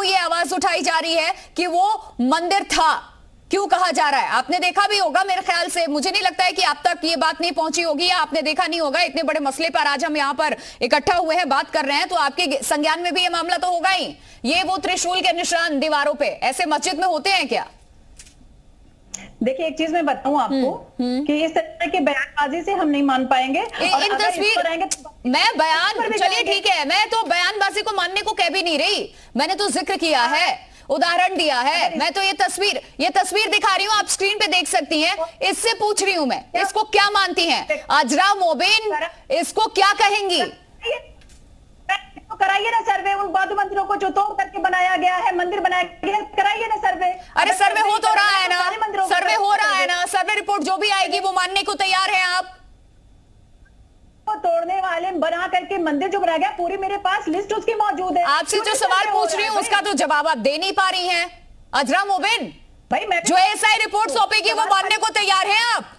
क्यों ये आवाज उठाई जा रही है कि वो मंदिर था, क्यों कहा जा रहा है? आपने देखा भी होगा मेरे ख्याल से, मुझे नहीं लगता है कि आप तक ये बात नहीं पहुंची होगी या आपने देखा नहीं होगा। इतने बड़े मसले पर आज हम यहाँ पर इकट्ठा हुए हैं, बात कर रहे हैं, तो आपके संज्ञान में भी ये मामला तो होगा ही। ये वो त्रिशूल के निशान दीवारों पे ऐसे मस्जिद में होते हैं क्या? देखिए, एक चीज मैं बताऊं आपको कि इस तरह की बयानबाजी से हम नहीं मान पाएंगे। इन तस्वीर मैं बयान, चलिए ठीक है, मैं तो बयानबाजी को मानने को कह भी नहीं रही, मैंने तो जिक्र किया है, उदाहरण दिया है। मैं तो ये तस्वीर दिखा रही हूँ, आप स्क्रीन पे देख सकती हैं। इससे पूछ रही हूँ मैं, इसको क्या मानती हैं? अजरा मोबिन इसको क्या कहेंगी? कराइए ना सर्वे, उन बौद्ध मंदिरों को जो तोड़ करके बनाया गया है, मंदिर बनाया गया, कराइए ना सर्वे। अरे सर्वे हो तो रहा है ना, सर्वे हो रहा है ना, सर्वे रिपोर्ट जो भी आएगी वो मानने को तैयार है आप? तोड़ने वाले बना करके मंदिर जो बनाया गया, पूरी मेरे पास लिस्ट उसकी मौजूद है। आपसे जो सवाल पूछ रही हूँ उसका तो जवाब आप दे नहीं पा रही हैं। अजरा मोबिन, भाई मैं जो एसआई रिपोर्ट सौंपेगी वो मानने को तैयार हैं आप?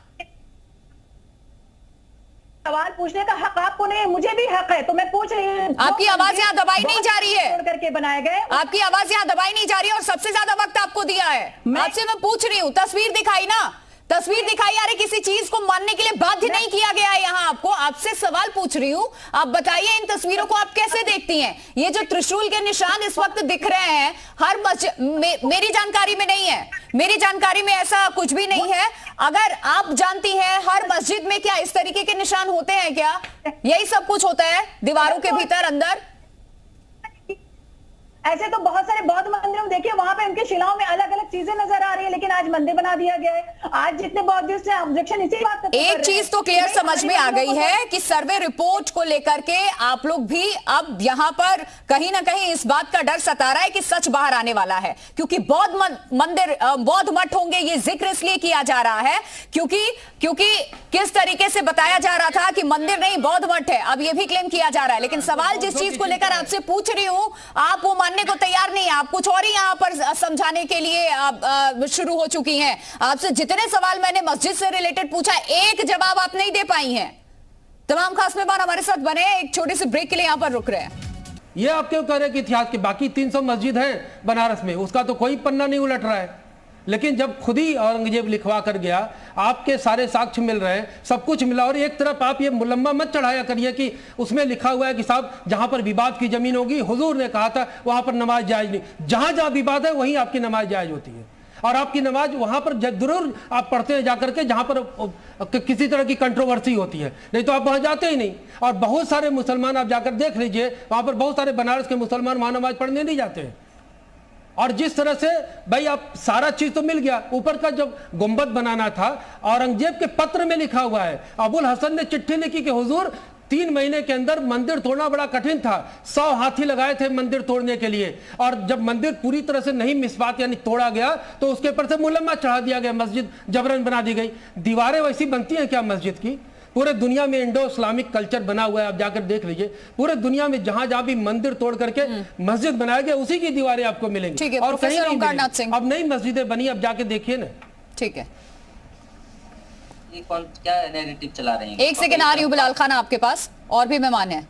सवाल पूछने का हक आपको नहीं, मुझे भी हक है, तो मैं पूछ रही हूँ। आपकी आवाज यहाँ दबाई नहीं जा रही है, करके बनाए गए, आपकी आवाज यहाँ दबाई नहीं जा रही है और सबसे ज्यादा वक्त आपको दिया है। आपसे मैं पूछ रही हूँ, तस्वीर दिखाई ना, तस्वीर दिखाई, अरे किसी चीज को मानने के लिए बाध्य नहीं किया गया है यहाँ आपको। आपसे सवाल पूछ रही हूँ, आप बताइए इन तस्वीरों को आप कैसे देखती हैं? ये जो त्रिशूल के निशान इस वक्त दिख रहे हैं हर मस्जिद, मेरी जानकारी में नहीं है, मेरी जानकारी में ऐसा कुछ भी नहीं है। अगर आप जानती हैं हर मस्जिद में क्या इस तरीके के निशान होते हैं क्या? यही सब कुछ होता है दीवारों के भीतर अंदर? ऐसे तो बहुत सारे बौद्ध मंदिरों में देखिए, वहां पे उनके शिलाओं में अलग अलग चीजें नजर आ रही है, लेकिन आज मंदिर बना दिया गया है। आज जितने बौद्धिस्ट हैं ऑब्जेक्शन इसी बात पर। एक चीज तो क्लियर समझ में आ गई है कि सर्वे रिपोर्ट को लेकर के आप लोग भी अब यहाँ पर कहीं ना कहीं इस बात का डर सता रहा है कि सच बाहर आने वाला है, क्योंकि बौद्ध मंदिर, बौद्ध मठ होंगे, ये जिक्र इसलिए किया जा रहा है क्योंकि किस तरीके से बताया जा रहा था कि मंदिर नहीं बौद्ध मठ है, अब ये भी क्लेम किया जा रहा है। लेकिन सवाल जिस चीज को लेकर आपसे पूछ रही हूं, आप वो मानने को तैयार नहीं है, आप कुछ और ही यहां पर समझाने के लिए शुरू हो चुकी हैं। आपसे जितने सवाल मैंने मस्जिद से रिलेटेड पूछा, एक जवाब आप नहीं दे पाई हैं। तमाम खास मेहमान हमारे साथ बने, एक छोटे से ब्रेक के लिए यहां पर रुक रहे हैं। ये आप क्यों कह रहे हैं कि इतिहास के बाकी 300 मस्जिद हैं बनारस में, उसका तो कोई पन्ना नहीं उलट रहा है। लेकिन जब खुद ही औरंगजेब लिखवा कर गया, आपके सारे साक्ष्य मिल रहे हैं, सब कुछ मिला, और एक तरफ आप ये मुलम्मा मत चढ़ाया करिए कि उसमें लिखा हुआ है कि साहब जहां पर विवाद की जमीन होगी, हुजूर ने कहा था वहां पर नमाज जायज नहीं। जहां जहां विवाद है वहीं आपकी नमाज जायज होती है, और आपकी नमाज वहां पर जरूर आप पढ़ते हैं जाकर के जहां पर किसी तरह की कंट्रोवर्सी होती है, नहीं तो आप वहां जाते ही नहीं। और बहुत सारे मुसलमान आप जाकर देख लीजिए, वहां पर बहुत सारे बनारस के मुसलमान वहां नमाज पढ़ने नहीं जाते हैं। और जिस तरह से भाई आप सारा चीज तो मिल गया, ऊपर का जब गुंबद बनाना था, औरंगजेब के पत्र में लिखा हुआ है, अबुल हसन ने चिट्ठी लिखी कि हुजूर 3 महीने के अंदर मंदिर तोड़ना बड़ा कठिन था, 100 हाथी लगाए थे मंदिर तोड़ने के लिए, और जब मंदिर पूरी तरह से नहीं मिसबात यानी तोड़ा गया तो उसके ऊपर से मुलम्मा चढ़ा दिया गया, मस्जिद जबरन बना दी गई। दीवारें वैसी बनती हैं क्या मस्जिद की? पूरे दुनिया में इंडो इस्लामिक कल्चर बना हुआ है, आप जाकर देख लीजिए, पूरे दुनिया में जहां जहां भी मंदिर तोड़ करके मस्जिद बनाया गया उसी की दीवारें आपको मिलेंगी, और कहीं नहीं मिलेंगी। अब नई मस्जिदें बनी, अब जाके देखिए ना। ठीक है, ये कौन क्या नैरेटिव चला रहे हैं? एक सेकंड आ रही हूँ बिलाल खान आपके पास, और भी मेहमान हैं।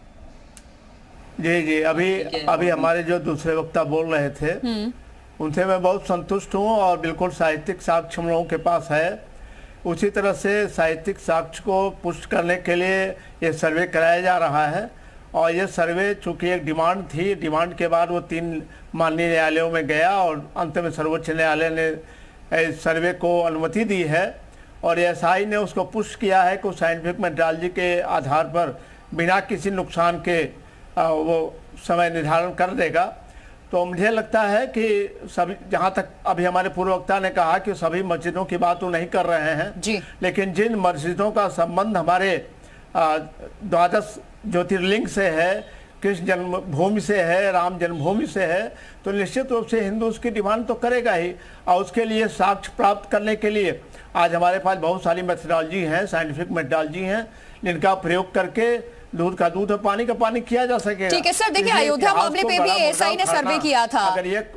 जी, अभी हमारे जो दूसरे वक्ता बोल रहे थे उनसे मैं बहुत संतुष्ट हूँ, और बिल्कुल साहित्यिक साक्ष्य हम लोगों के पास है। उसी तरह से साहित्यिक साक्ष्य को पुष्ट करने के लिए ये सर्वे कराया जा रहा है, और ये सर्वे चूँकि एक डिमांड थी, डिमांड के बाद वो 3 माननीय न्यायालयों में गया, और अंत में सर्वोच्च न्यायालय ने इस सर्वे को अनुमति दी है, और एएसआई ने उसको पुष्ट किया है कि साइंटिफिक मेट्रोलॉजी के आधार पर बिना किसी नुकसान के वो समय निर्धारण कर देगा। तो मुझे लगता है कि सभी, जहाँ तक अभी हमारे पूर्व वक्ता ने कहा कि सभी मस्जिदों की बात तो नहीं कर रहे हैं जी, लेकिन जिन मस्जिदों का संबंध हमारे 12 ज्योतिर्लिंग से है, कृष्ण जन्मभूमि से है, राम जन्मभूमि से है, तो निश्चित रूप से हिंदू उसकी डिमांड तो करेगा ही, और उसके लिए साक्ष्य प्राप्त करने के लिए आज हमारे पास बहुत सारी मेथडोलॉजी हैं, साइंटिफिक मेथडोलॉजी हैं, जिनका प्रयोग करके दूध का दूध और पानी का पानी किया जा सकेगा। ठीक है सर, देखिए अयोध्या मामले पे भी एएसआई ने सर्वे किया था,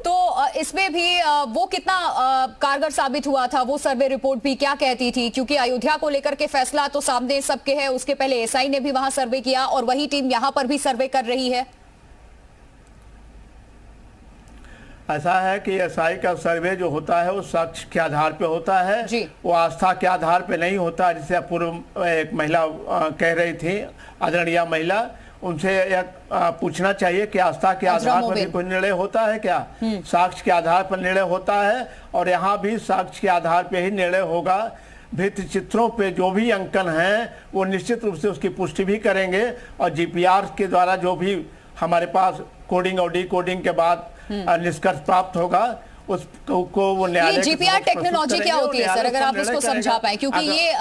तो इसमें भी वो कितना कारगर साबित हुआ था, वो सर्वे रिपोर्ट भी क्या कहती थी? क्योंकि अयोध्या को लेकर के फैसला तो सामने सबके है, उसके पहले एएसआई ने भी वहां सर्वे किया, और वही टीम यहां पर भी सर्वे कर रही है। ऐसा है कि एसआई का सर्वे जो होता है वो साक्ष्य के आधार पे होता है जी। वो आस्था के आधार पे नहीं होता। जिसे पूर्व एक महिला कह रही थी, आदरणीय महिला, उनसे पूछना चाहिए कि आस्था के आधार पर भी कोई निर्णय होता है क्या? साक्ष्य के आधार पर निर्णय होता है और यहाँ भी साक्ष्य के आधार पे ही निर्णय होगा। भित्ति चित्रों पे जो भी अंकन हैं वो निश्चित रूप से उसकी पुष्टि भी करेंगे और जीपीआर के द्वारा जो भी हमारे पास कोडिंग और डिकोडिंग के बाद निष्कर्ष प्राप्त होगा उसको वो न्यायालय जीपीआर टेक्नोलॉजी क्या होती है सर, अगर आप इसको समझा पाए, क्योंकि ये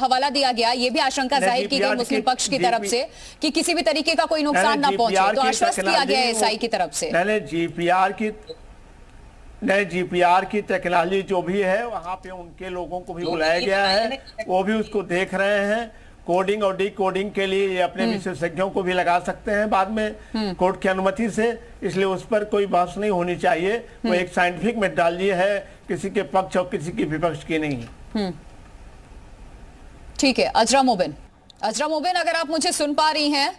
हवाला दिया गया, ये भी आशंका जाहिर की गई मुस्लिम पक्ष की तरफ से कि किसी भी तरीके का कोई नुकसान ना पहुंचे, तो आश्वस्त किया गया है एसआई की तरफ से। जीपीआर की टेक्नोलॉजी जो भी है वहाँ पे उनके लोगों को भी बुलाया गया है, वो भी उसको देख रहे हैं। कोडिंग और डिकोडिंग के लिए ये अपने विशेषज्ञों को भी लगा सकते हैं बाद में कोर्ट की अनुमति से, इसलिए उस पर कोई बहस नहीं होनी चाहिए। वो एक साइंटिफिक मेथोडोलॉजी है, किसी के पक्ष और किसी के विपक्ष की नहीं। ठीक है, अजरा मोबिन, अगर आप मुझे सुन पा रही हैं,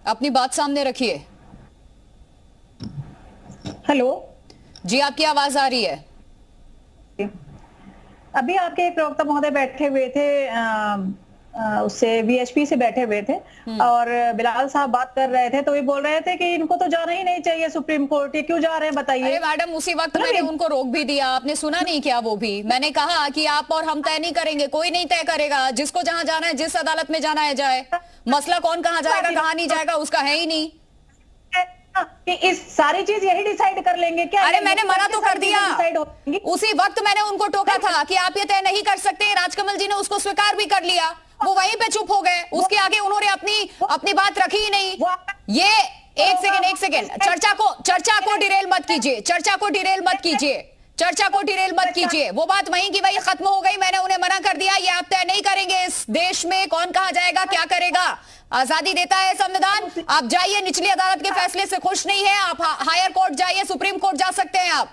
अपनी बात सामने रखिए। हेलो जी, आपकी आवाज आ रही है। अभी आपके एक प्रवक्ता महोदय बैठे हुए थे, उससे वीएचपी से बैठे हुए थे और बिलाल साहब बात कर रहे थे, तो ये बोल रहे थे कि इनको तो जाना ही नहीं चाहिए सुप्रीम कोर्ट, ये क्यों जा रहे हैं बताइए। अरे मैडम, उसी वक्त मैंने उनको रोक भी दिया, आपने सुना नहीं क्या? वो भी मैंने कहा कि आप और हम तय नहीं करेंगे, कोई नहीं तय करेगा, जिसको जहां जाना है, जिस अदालत में जाना है जाए, मसला कौन कहां जाएगा कहां नहीं जाएगा उसका है ही नहीं कि इस सारी चीज यही डिसाइड कर लेंगे क्या? अरे मैंने मना तो कर दिया, उसी वक्त मैंने उनको टोका था कि आप ये तय नहीं कर सकते। राजकमल जी ने उसको स्वीकार भी कर लिया, वो वहीं पे चुप हो गए, उसके आगे उन्होंने अपनी बात रखी ही नहीं। ये एक सेकेंड, चर्चा को डिरेल मत कीजिए, वो बात वहीं की वहीं खत्म हो गई। मैंने उन्हें मना कर दिया, ये आप तय नहीं करेंगे इस देश में कौन कहां जाएगा, क्या करेगा। आजादी देता है संविधान, आप जाइए, निचली अदालत के फैसले से खुश नहीं है आप, हायर कोर्ट जाइए, सुप्रीम कोर्ट जा सकते हैं आप।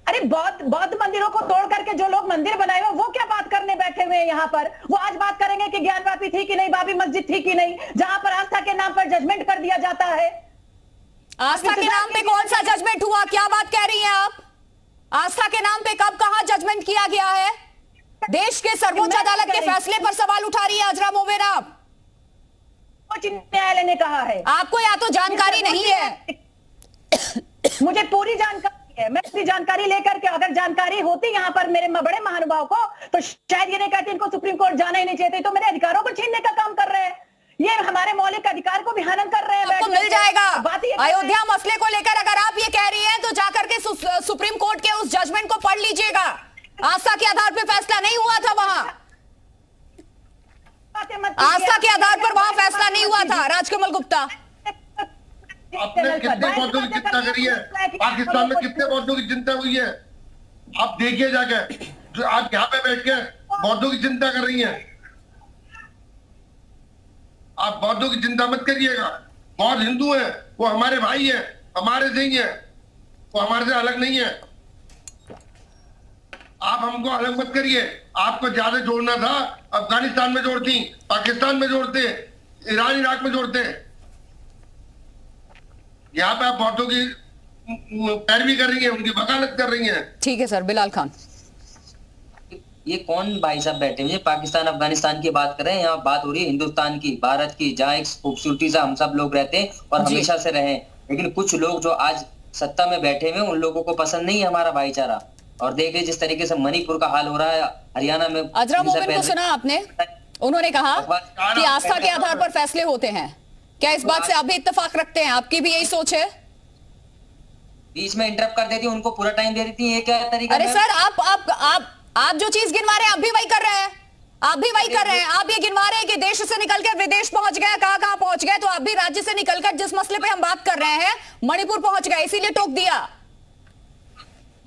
अरे बौद्ध मंदिरों को तोड़ करके जो लोग मंदिर बनाए हुए, वो क्या बात करने बैठे हुए हैं यहाँ पर? वो आज बात करेंगे कि ज्ञान वापी थी कि नहीं, बाबरी मस्जिद थी कि नहीं, जहां पर आस्था के नाम पर जजमेंट कर दिया जाता है। आस्था के नाम पे कौन सा जजमेंट हुआ? क्या बात कह रही हैं आप? आस्था के नाम पे कब कहां जजमेंट किया गया है? देश के सर्वोच्च अदालत के फैसले पर सवाल उठा रही है अजरा मोबिन आप। उच्च न्यायालय ने कहा है। आपको या तो जानकारी नहीं है। मुझे पूरी जानकारी है, मैं पूरी जानकारी लेकर के, अगर जानकारी होती यहाँ पर मेरे बड़े महानुभाव को, तो शायद ये नहीं कहते इनको सुप्रीम कोर्ट जाना ही नहीं चाहिए। तो मेरे अधिकारों को छीनने का काम कर रहे हैं, ये हमारे मौलिक अधिकार को भी हनन कर रहे हैं। आपको मिल जाएगा अयोध्या मसले को लेकर, अगर आप ये कह रही हैं तो जाकर के सुप्रीम कोर्ट के उस जजमेंट को पढ़ लीजिएगा। आस्था के आधार पर फैसला नहीं हुआ था वहां, आस्था के आधार पर वहां फैसला नहीं हुआ था। राजकमल गुप्ता, आपने कितने बौद्धों की चिंता करी है? पाकिस्तान में कितने बौद्धों की चिंता हुई है? आप देखिए जाके, जो आप यहाँ पे बैठ के बौद्धों की चिंता कर रही हैं। आप बौद्धों की चिंता मत करिएगा, बौद्ध हिंदू हैं, वो हमारे भाई हैं, हमारे से ही हैं, वो हमारे से अलग नहीं है। आप हमको अलग मत करिए। आपको ज्यादा जोड़ना था अफगानिस्तान में जोड़ती, पाकिस्तान में जोड़ते, ईरान इराक में जोड़ते, यहाँ पे आप बौद्धों की पैरवी कर रही हैं, उनकी वकालत कर रही हैं। ठीक है सर। बिलाल खान, ये कौन भाई साहब बैठे हुए पाकिस्तान अफगानिस्तान की बात कर रहे हैं? यहाँ बात हो रही है हिंदुस्तान की, भारत की, जहाँ एक खूबसूरती से हम सब लोग रहते हैं और हमेशा से रहे। लेकिन कुछ लोग जो आज सत्ता में बैठे हुए, उन लोगों को पसंद नहीं है हमारा भाईचारा। और देखिए जिस तरीके से मणिपुर का हाल हो रहा है, हरियाणा में। अजरा मोबिन को सुना आपने? उन्होंने कहा कि आस्था के आधार पर फैसले होते हैं। क्या इस बात से आप भी इत्तेफाक रखते हैं? आपकी भी यही सोच है? बीच में इंटरप्ट कर देती, उनको पूरा टाइम दे देती, ये क्या तरीका? अरे सर, आप जो चीज गिनवा रहे हैं, आप भी वही कर रहे हैं। आप ये गिनवा रहे हैं कि देश से निकलकर विदेश पहुंच गए, कहां पहुंच गए, तो आप भी राज्य से निकलकर जिस मसले पे हम बात कर रहे हैं, मणिपुर पहुंच गए, इसीलिए टोक दिया।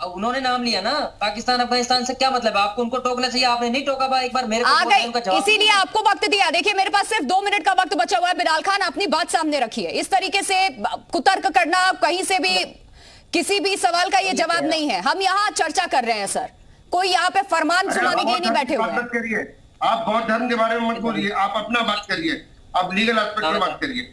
अब उन्होंने नाम लिया ना, पाकिस्तान अफगानिस्तान से क्या मतलब? आपको उनको टोकना चाहिए, आपने नहीं टोका भाई। एक बार मेरे आ गई, इसीलिए आपको वक्त दिया। देखिए मेरे पास सिर्फ 2 मिनट का वक्त बचा हुआ है। बिलाल खान, अपनी बात सामने रखिए। इस तरीके से कुतर्क करना, कहीं से भी किसी भी सवाल का ये जवाब नहीं है। हम यहाँ चर्चा कर रहे हैं सर, कोई यहाँ पे फरमान सुनाने के लिए नहीं बैठे हुए हैं। आप बौद्ध धर्म के बारे में मत बोलिए, आप अपना बात करिए, आप लीगल एस्पेक्ट में बात करिए।